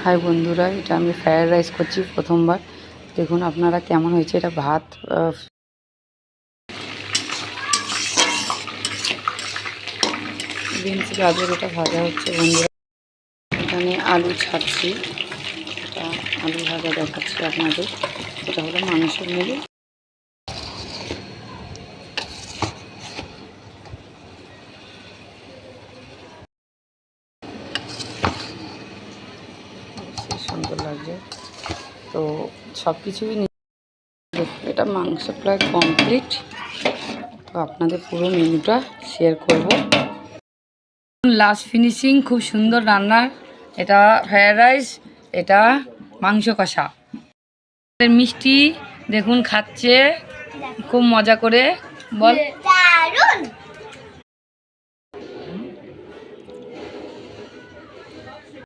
High বন্ধুরা, এটা আমি ফ্রায়েড রাইস করছি প্রথমবার। দেখুন আপনারা কেমন হয়েছে। এটা ভাত, বিনস গাজর এটা ভাজা হচ্ছে বন্ধুরা। এখানে আলু ছাড়ছি, এটা আলু ভাজা দেখাচ্ছি আপনাদের। এটা হলো মাংসের মেলে। সুন্দর লাগছে তো সব কিছুই। এটা মাংস প্রায় কমপ্লিট, তো আপনাদের পুরো মেনুটা শেয়ার করব। লাস্ট ফিনিশিং খুব সুন্দর রান্নার। এটা ফ্রায়েড রাইস, এটা মাংস কষা। মিষ্টি দেখুন খাচ্ছে খুব মজা করে। বল